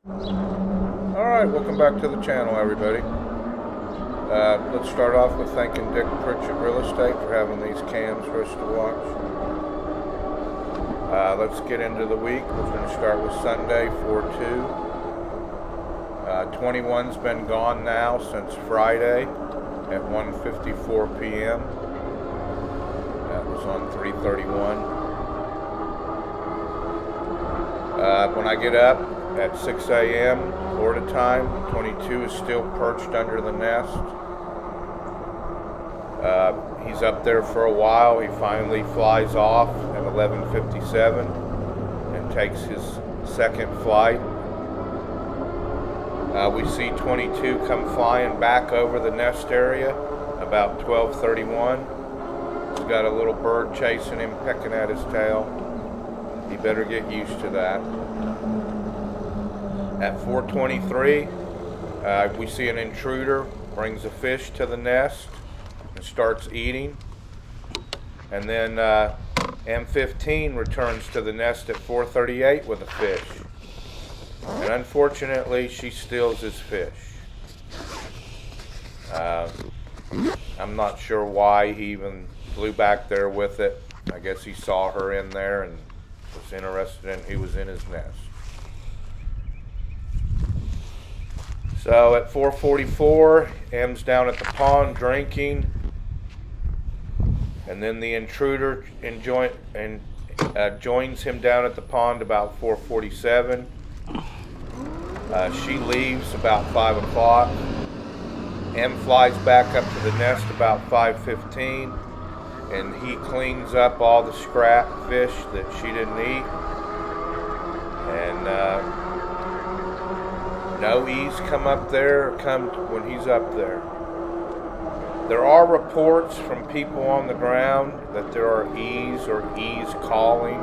Alright, welcome back to the channel, everybody. Let's start off with thanking Dick Pritchett Real Estate for having these cams for us to watch. Let's get into the week. We're going to start with Sunday, 4/2. 21's been gone now since Friday at 1:54 p.m. That was on 3/31. When I get up at 6 a.m. Florida time, 22 is still perched under the nest. He's up there for a while. He finally flies off at 11:57 and takes his second flight. We see 22 come flying back over the nest area about 12:31. He's got a little bird chasing him, pecking at his tail. He better get used to that. At 4:23, we see an intruder brings a fish to the nest and starts eating. And then M15 returns to the nest at 4:38 with a fish. And unfortunately, she steals his fish. I'm not sure why he even flew back there with it. I guess he saw her in there and was interested in who was in his nest. So at 4:44, M's down at the pond drinking, and then the intruder joins him down at the pond about 4:47. She leaves about 5 o'clock. M flies back up to the nest about 5:15, and he cleans up all the scrap fish that she didn't eat. And no E's come up there when he's up there. There are reports from people on the ground that there are E's or E's calling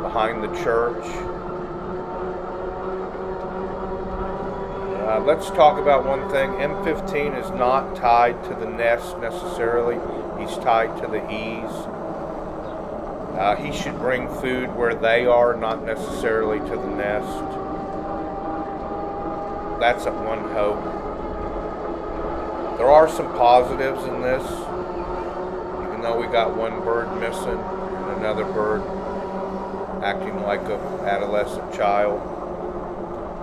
behind the church. Let's talk about one thing. M15 is not tied to the nest necessarily. He's tied to the E's. He should bring food where they are, not necessarily to the nest. That's one hope. There are some positives in this, even though we got one bird missing and another bird acting like an adolescent child.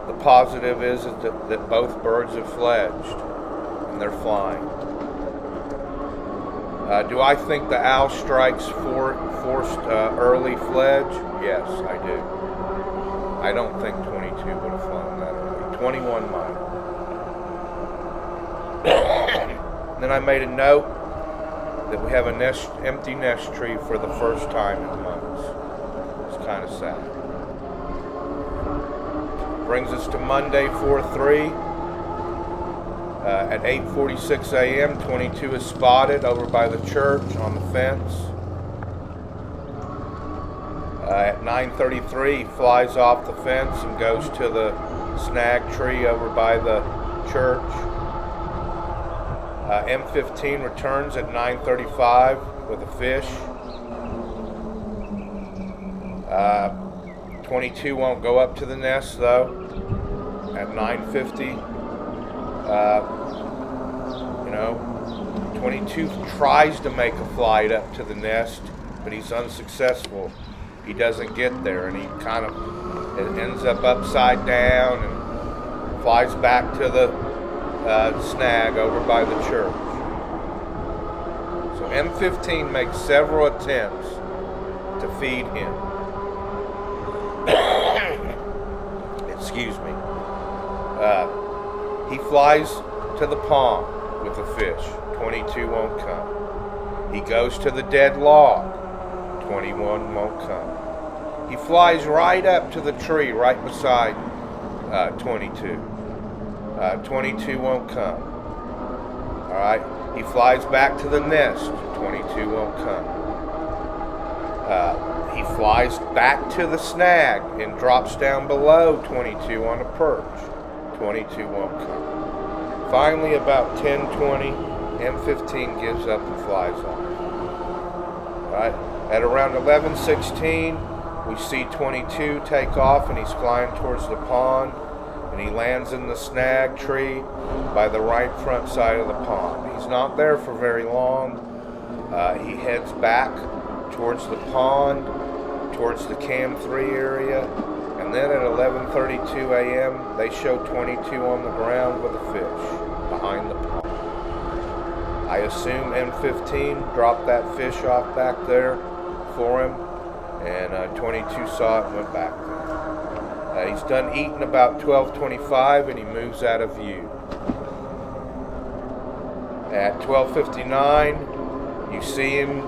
The positive is that both birds have fledged and they're flying. Do I think the owl strikes forced early fledge? Yes, I do. I don't think 22 would have flown that early. 21 might. Then I made a note that we have an empty nest tree for the first time in months. It's kind of sad. Brings us to Monday, 4/3. At 8:46 a.m., 22 is spotted over by the church on the fence. At 9:33, he flies off the fence and goes to the snag tree over by the church. M15 returns at 9:35 with a fish. 22 won't go up to the nest though. At 9:50, 22 tries to make a flight up to the nest, but he's unsuccessful. He doesn't get there, and he kind of ends up upside down and flies back to the snag over by the church. So M15 makes several attempts to feed him. Excuse me. He flies to the pond with a fish. 22 won't come. He goes to the dead log. 21 won't come. He flies right up to the tree right beside 22. 22 won't come. Alright, he flies back to the nest. 22 won't come. He flies back to the snag and drops down below 22 on a perch. 22 won't come. Finally, about 10:20, M15 gives up and flies off. Alright, at around 11:16, We see 22 take off, and he's flying towards the pond, and he lands in the snag tree by the right front side of the pond. He's not there for very long. He heads back towards the pond, towards the Cam 3 area, and then at 11:32 a.m. they show 22 on the ground with a fish behind the pond. I assume M15 dropped that fish off back there for him, and 22 saw it and went back there. He's done eating about 12:25, and he moves out of view. At 12:59, you see him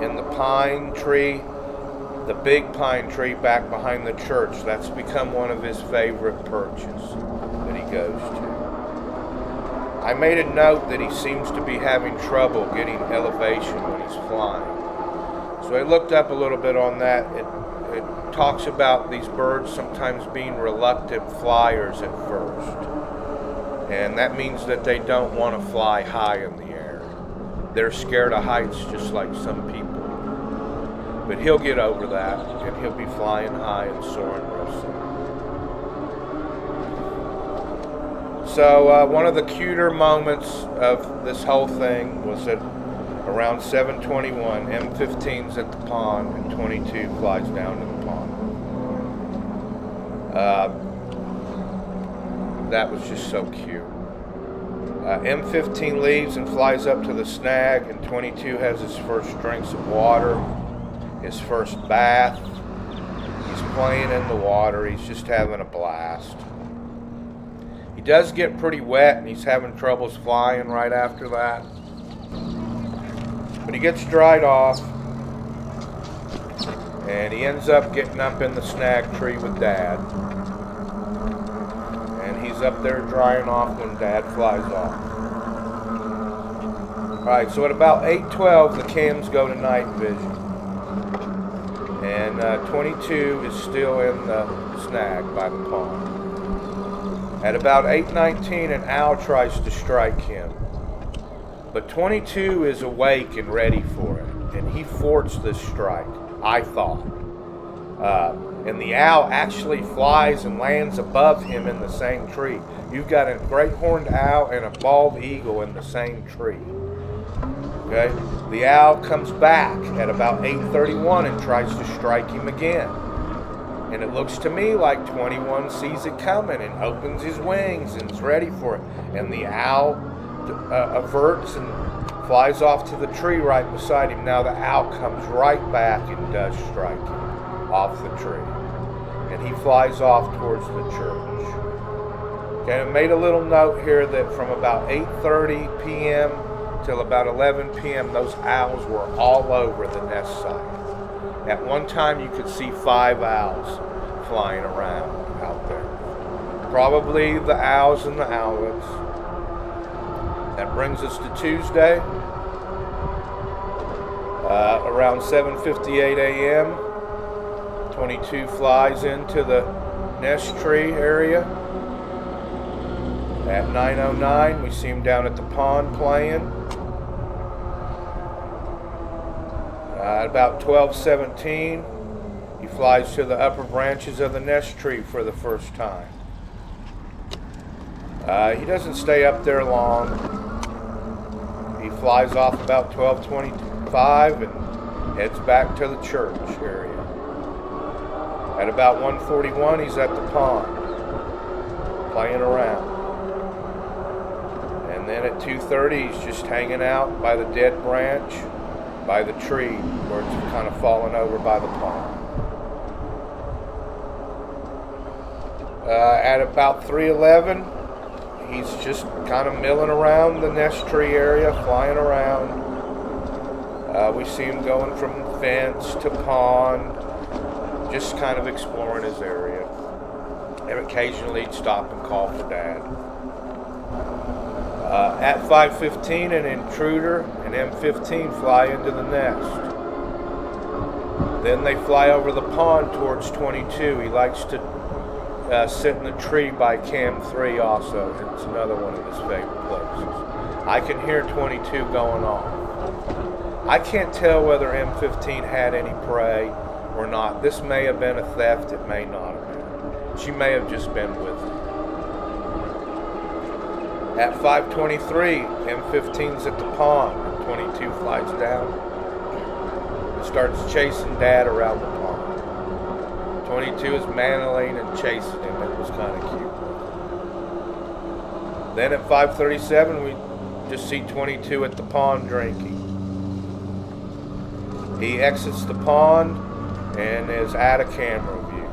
in the pine tree, the big pine tree back behind the church. That's become one of his favorite perches that he goes to. I made a note that he seems to be having trouble getting elevation when he's flying. So I looked up a little bit on that. It talks about these birds sometimes being reluctant flyers at first. And that means that they don't want to fly high in the air. They're scared of heights just like some people. But he'll get over that, and he'll be flying high and soaring real soon. So one of the cuter moments of this whole thing was that around 7:21, M15's at the pond, and 22 flies down to the pond. That was just so cute. M15 leaves and flies up to the snag, and 22 has his first drinks of water, his first bath. He's playing in the water. He's just having a blast. He does get pretty wet, and he's having troubles flying right after that. But he gets dried off, and he ends up getting up in the snag tree with Dad. And he's up there drying off when Dad flies off. Alright, so at about 8:12, the cams go to night vision. And 22 is still in the snag by the pond. At about 8:19, an owl tries to strike him. But 22 is awake and ready for it, and he thwarts this strike, I thought. And the owl actually flies and lands above him in the same tree. You've got a great horned owl and a bald eagle in the same tree. Okay? The owl comes back at about 8:31 and tries to strike him again. And it looks to me like 21 sees it coming and opens his wings and is ready for it. And the owl averts and flies off to the tree right beside him. Now the owl comes right back and does strike him off the tree. And he flies off towards the church. Okay, I made a little note here that from about 8:30 p.m. till about 11 p.m., those owls were all over the nest site. At one time, you could see 5 owls flying around out there. Probably the owls and the owlets. That brings us to Tuesday. Around 7:58 a.m., 22 flies into the nest tree area. At 9:09, we see him down at the pond playing. At about 12:17, he flies to the upper branches of the nest tree for the first time. He doesn't stay up there long. He flies off about 12:25 and heads back to the church area. At about 1:41, he's at the pond, playing around. And then at 2:30, he's just hanging out by the dead branch, by the tree where it's kind of fallen over by the pond. At about 3:11, he's just kind of milling around the nest tree area, flying around. We see him going from fence to pond, just kind of exploring his area. And occasionally he'd stop and call for Dad. At 5:15, an intruder and M15 fly into the nest. Then they fly over the pond towards 22. He likes to sit in the tree by Cam 3 also. It's another one of his favorite places. I can hear 22 going on. I can't tell whether M15 had any prey or not. This may have been a theft, it may not have been. She may have just been with him. At 5:23, M15's at the pond. 22 flies down and starts chasing Dad around the pond. 22 is mantling and chasing him. It was kind of cute. Then at 5:37, we just see 22 at the pond drinking. He exits the pond and is out of camera view.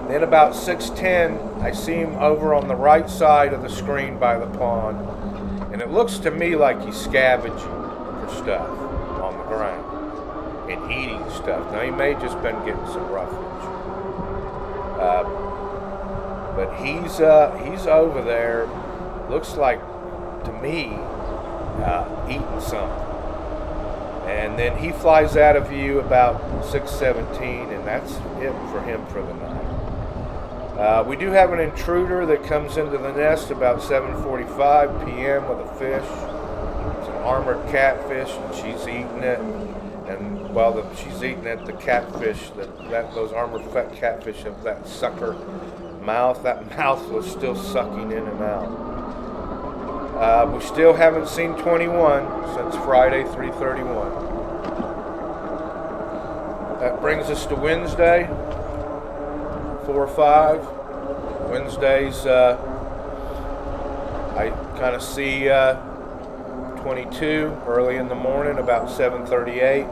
Then about 6:10, I see him over on the right side of the screen by the pond, and it looks to me like he's scavenging for stuff on the ground and eating stuff. Now he may just been getting some roughage, but he's over there. Looks like to me eating something. And then he flies out of view about 6:17, and that's it for him for the night. We do have an intruder that comes into the nest about 7:45 p.m. with a fish. It's an armored catfish, and she's eating it. And while she's eating it, the catfish, those armored catfish have that sucker mouth. That mouth was still sucking in and out. We still haven't seen 21 since Friday, 3/31. That brings us to Wednesday, 4/5. Wednesdays, I kind of see 22 early in the morning, about 7:38.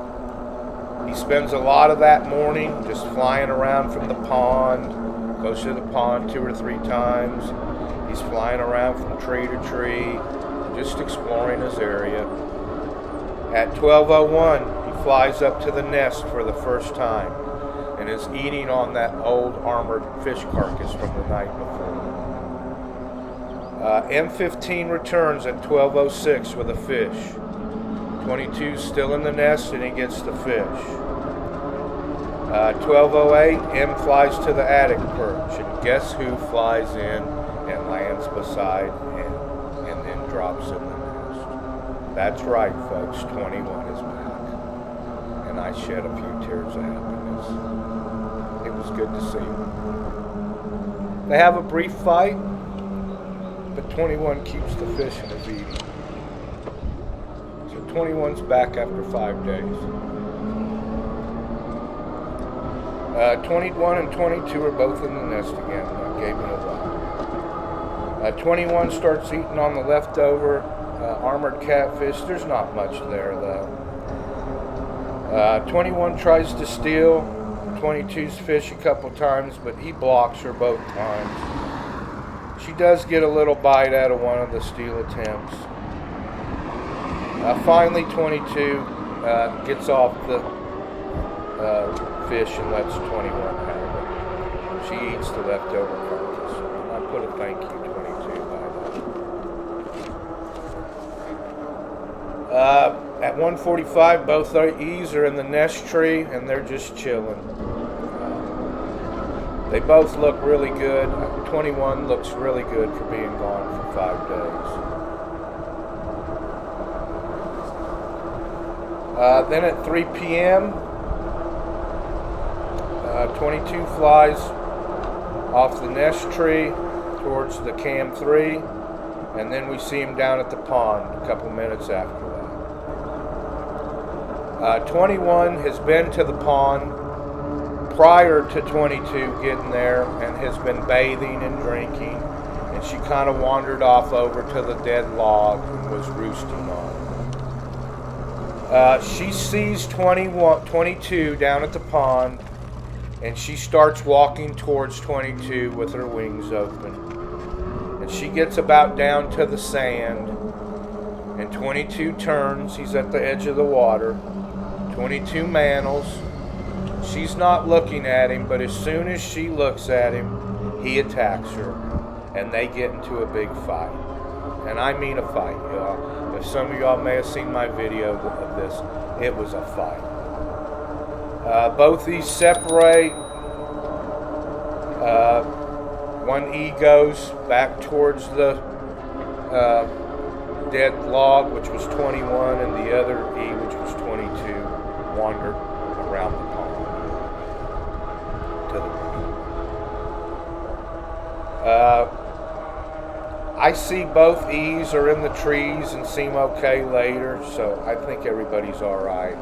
He spends a lot of that morning just flying around from the pond, goes to the pond 2 or 3 times. He's flying around from tree to tree, just exploring his area. At 12:01, he flies up to the nest for the first time and is eating on that old armored fish carcass from the night before. M15 returns at 12:06 with a fish. 22's still in the nest and he gets the fish. 12:08, M flies to the attic perch, and guess who flies in and lands beside him and then drops in the nest? That's right, folks, 21 is back. And I shed a few tears of happiness. It was good to see them. They have a brief fight, but 21 keeps the fish and is eating. So 21's back after 5 days. 21 and 22 are both in the nest again. I gave it a while. 21 starts eating on the leftover armored catfish. There's not much there, though. 21 tries to steal 22's fish a couple times, but he blocks her both times. She does get a little bite out of one of the steal attempts. Finally, 22 gets off the fish and lets 21 have it. She eats the leftover carcass. I put a thank you 22 by that. At 1:45, both E's are in the nest tree and they're just chilling. They both look really good. 21 looks really good for being gone for 5 days. Then at 3 p.m., 22 flies off the nest tree towards the cam 3, and then we see him down at the pond a couple minutes after that. 21 has been to the pond prior to 22 getting there and has been bathing and drinking, and she kind of wandered off over to the dead log and was roosting on it. She sees 22 down at the pond, and she starts walking towards 22 with her wings open. And she gets about down to the sand, and 22 turns. He's at the edge of the water. 22 mantles. She's not looking at him, but as soon as she looks at him, he attacks her, and they get into a big fight. And I mean a fight, y'all. If some of y'all may have seen my video of this, it was a fight. Both these separate. One E goes back towards the dead log, which was 21, and the other E, which was 22, wandered around the pond to the right. I see both E's are in the trees and seem okay later, so I think everybody's all right.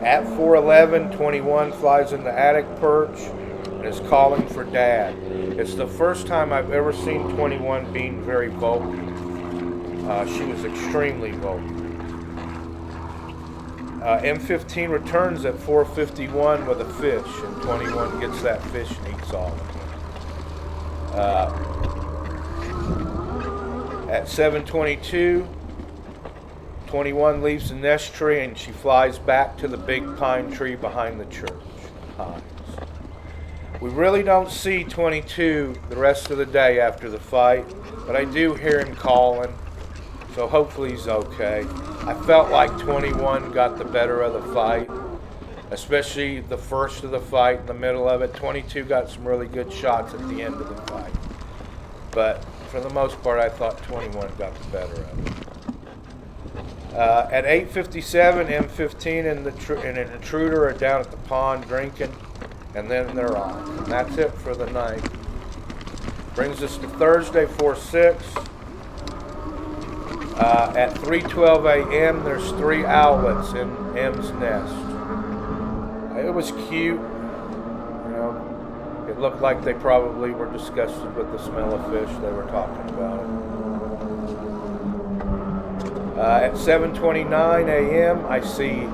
At 4:11, 21 flies in the attic perch and is calling for Dad. It's the first time I've ever seen 21 being very vocal. She was extremely vocal. M15 returns at 4:51 with a fish, and 21 gets that fish and eats all of it. At 7:22, 21 leaves the nest tree and she flies back to the big pine tree behind the church. We really don't see 22 the rest of the day after the fight, but I do hear him calling, so hopefully he's okay. I felt like 21 got the better of the fight, especially the first of the fight, in the middle of it. 22 got some really good shots at the end of the fight, but for the most part, I thought 21 got the better of it. At 8:57, M15 and an intruder are down at the pond drinking, and then they're off. And that's it for the night. Brings us to Thursday, 4/6. At 3:12 a.m., there's 3 owlets in M's nest. It was cute. It looked like they probably were disgusted with the smell of fish. They were talking about it. At 7:29 a.m., I see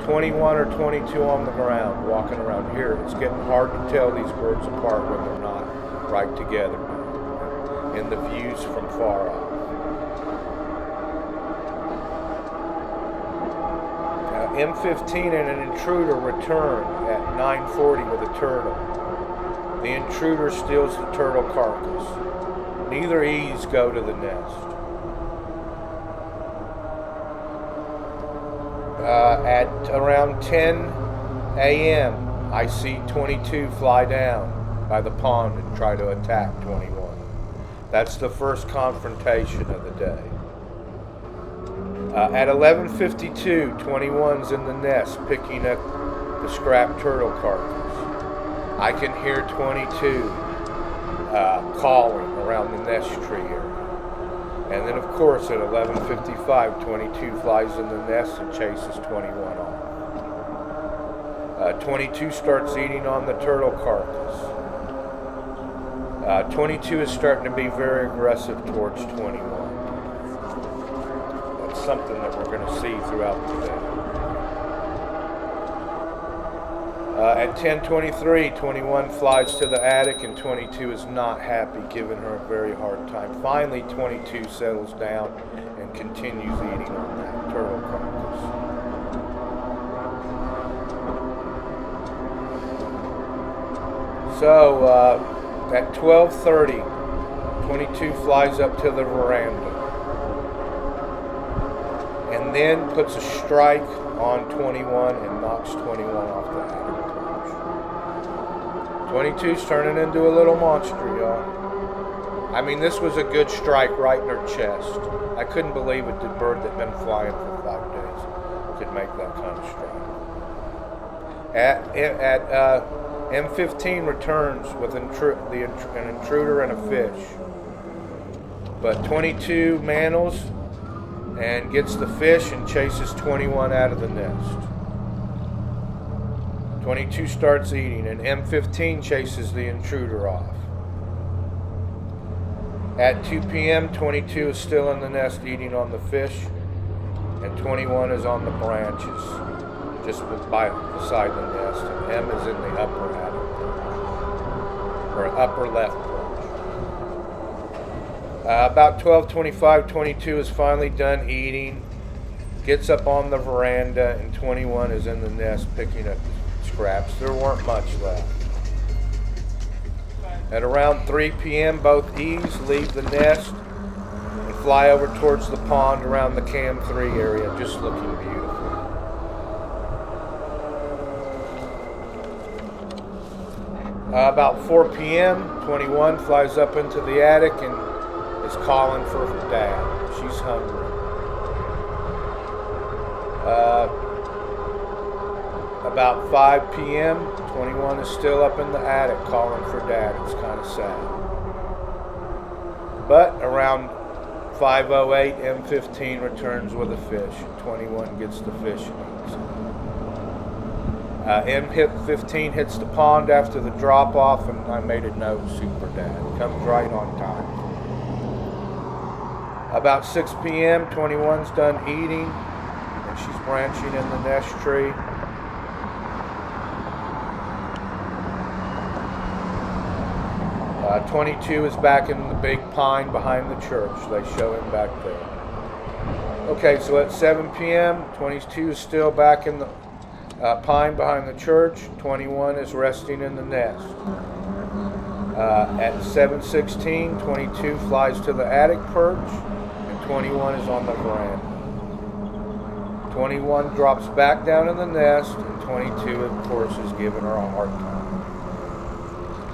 21 or 22 on the ground, walking around here. It's getting hard to tell these birds apart when they're not right together in the views from far off. M15 and an intruder return at 9:40 with a turtle. The intruder steals the turtle carcass. Neither E's go to the nest. At around 10 a.m., I see 22 fly down by the pond and try to attack 21. That's the first confrontation of the day. At 11:52, 21's in the nest picking up the scrap turtle carcass. I can hear 22 calling around the nest tree area. And then, of course, at 11:55, 22 flies in the nest and chases 21 off. 22 starts eating on the turtle carcass. 22 is starting to be very aggressive towards 21. That's something that we're going to see throughout the day. At 10:23, 21 flies to the attic and 22 is not happy, giving her a very hard time. Finally, 22 settles down and continues eating on that turtle carcass. So, at 12:30, 22 flies up to the veranda and then puts a strike on 21 and knocks 21 off the attic. 22's turning into a little monster, y'all. I mean, this was a good strike right in her chest. I couldn't believe it. The bird that had been flying for 5 days could make that kind of strike. M15 returns with an intruder and a fish. But 22 mantles and gets the fish and chases 21 out of the nest. 22 starts eating, and M15 chases the intruder off. At 2 p.m., 22 is still in the nest eating on the fish, and 21 is on the branches, just beside the nest, and M is in the upper attic, or upper left branch. About 12:25, 22 is finally done eating, gets up on the veranda, and 21 is in the nest picking up scraps. There weren't much left. At around 3 p.m., both E's leave the nest and fly over towards the pond around the Cam 3 area, just looking beautiful. About 4 p.m., 21 flies up into the attic and is calling for her dad. She's hungry. About 5 p.m., 21 is still up in the attic calling for Dad. It's kind of sad. But around 5:08, M15 returns with a fish. 21 gets the fish and eats it. M15 hits the pond after the drop-off, and I made a note, Super Dad. Comes right on time. About 6 p.m., 21's done eating, and she's branching in the nest tree. Uh, 22 is back in the big pine behind the church. They show him back there. Okay, so at 7 p.m., 22 is still back in the pine behind the church. 21 is resting in the nest. At 7:16, 22 flies to the attic perch, and 21 is on the veranda. 21 drops back down in the nest, and 22, of course, is giving her a hard time.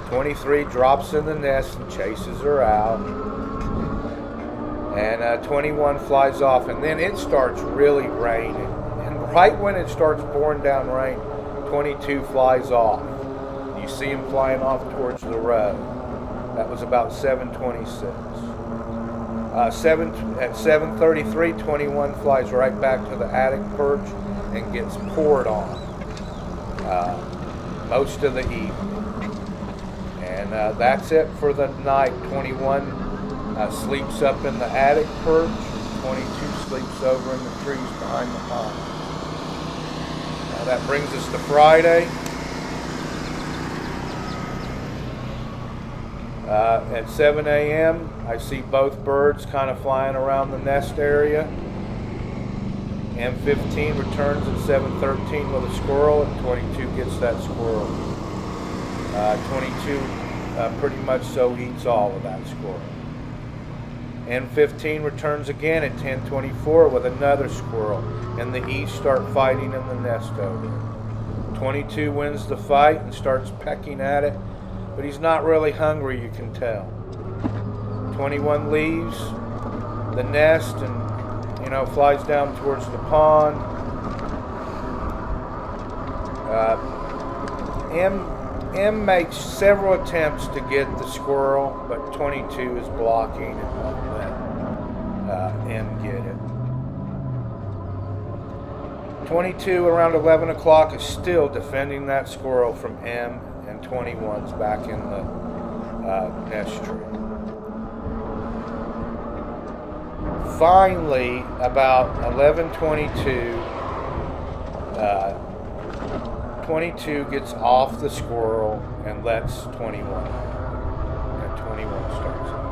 23 drops in the nest and chases her out. And 21 flies off, and then it starts really raining. And right when it starts pouring down rain, 22 flies off. You see him flying off towards the road. That was about 7:26. At 7:33, 21 flies right back to the attic perch and gets poured on most of the evening. And that's it for the night. 21 sleeps up in the attic perch. 22 sleeps over in the trees behind the pond. That brings us to Friday. At 7 a.m., I see both birds kind of flying around the nest area. M15 returns at 7:13 with a squirrel, and 22 gets that squirrel. 22 pretty much so eats all of that squirrel. M15 returns again at 10:24 with another squirrel, and the East start fighting in the nest over it. 22 wins the fight and starts pecking at it, but he's not really hungry, you can tell. 21 leaves the nest and, flies down towards the pond. M makes several attempts to get the squirrel, but 22 is blocking and won't let M get it. 22 around 11 o'clock is still defending that squirrel from M, and 21's back in the nest tree. Finally, about 11:22, 22 gets off the squirrel and lets 21 out. And 21 starts out.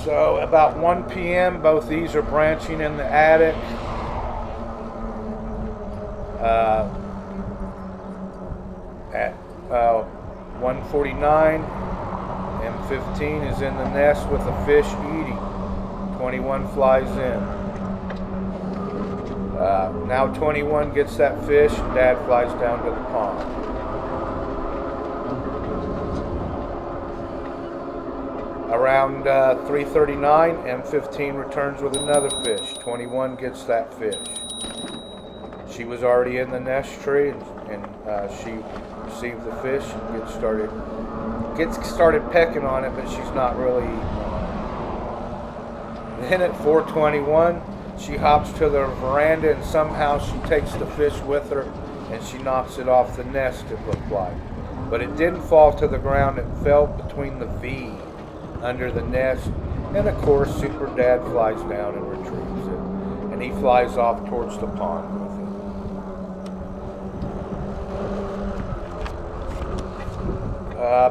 So about 1 p.m., both these are branching in the attic. At 1:49, M15 is in the nest with a fish eating. 21 flies in. Now 21 gets that fish, and Dad flies down to the pond. Around 3:39, M15 returns with another fish. 21 gets that fish. She was already in the nest tree, and she received the fish and gets started pecking on it, but she's not really eating on it. Then at 4:21, she hops to the veranda, and somehow she takes the fish with her, and she knocks it off the nest, it looked like. But it didn't fall to the ground. It fell between the V under the nest, and of course Super Dad flies down and retrieves it, and he flies off towards the pond with it.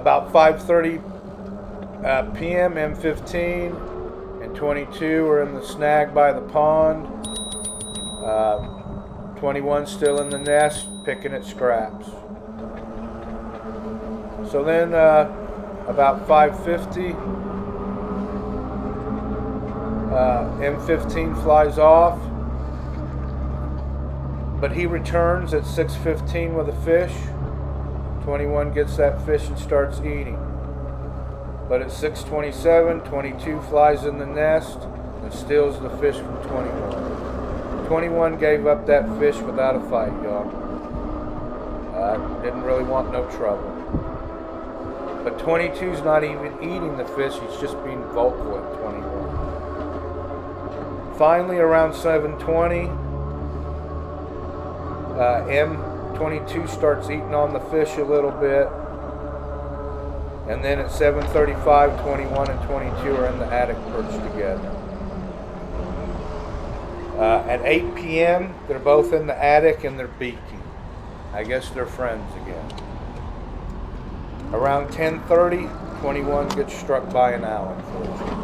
About 5:30 p.m., M15 and 22 are in the snag by the pond. 21 still in the nest, picking at scraps. So then, about 5:50, M15 flies off, but he returns at 6:15 with a fish. 21 gets that fish and starts eating. But at 6:27, 22 flies in the nest and steals the fish from 21. 21 gave up that fish without a fight, y'all. Didn't really want no trouble. But 22's not even eating the fish, he's just being vocal at 21. Finally, around 7:20, M22 starts eating on the fish a little bit. And then at 7:35, 21 and 22 are in the attic perched together. At 8 p.m., they're both in the attic and they're beaking. I guess they're friends again. Around 10:30, 21 gets struck by an owl, unfortunately.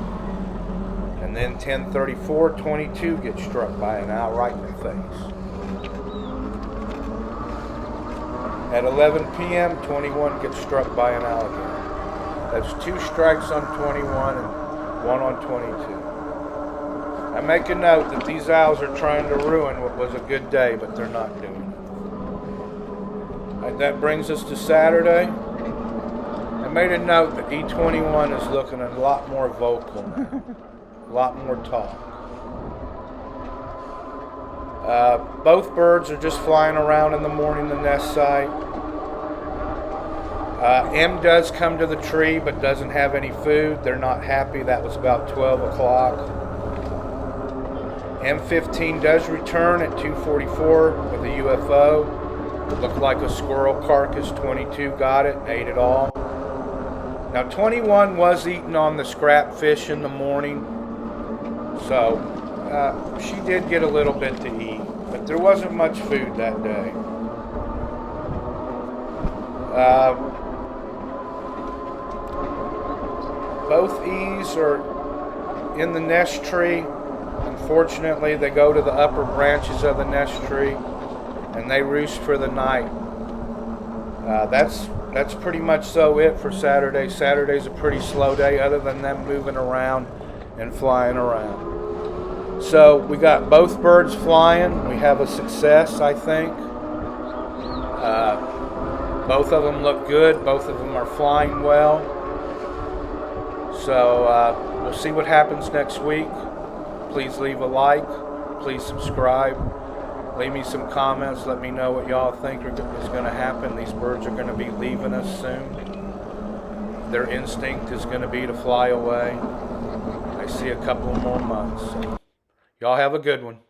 And then 10:34, 22 gets struck by an owl right in the face. At 11 p.m., 21 gets struck by an owl again. That's 2 strikes on 21 and 1 on 22. I make a note that these owls are trying to ruin what was a good day, but they're not doing it. That brings us to Saturday. I made a note that E21 is looking a lot more vocal now. A lot more talk. Both birds are just flying around in the morning, the nest site. M does come to the tree but doesn't have any food. They're not happy. That was about 12 o'clock. M15 does return at 2:44 with a UFO. It looked like a squirrel carcass. 22 got it and ate it all. Now 21 was eating on the scrap fish in the morning. So she did get a little bit to eat. But there wasn't much food that day. Both E's are in the nest tree. Unfortunately, they go to the upper branches of the nest tree and they roost for the night. That's pretty much so it for Saturday. Saturday's a pretty slow day other than them moving around and flying around. So we got both birds flying. We have a success, I think. Both of them look good. Both of them are flying well. So we'll see what happens next week. Please leave a like. Please subscribe. Leave me some comments. Let me know what y'all think is going to happen. These birds are going to be leaving us soon. Their instinct is going to be to fly away. I see a couple more months. So y'all have a good one.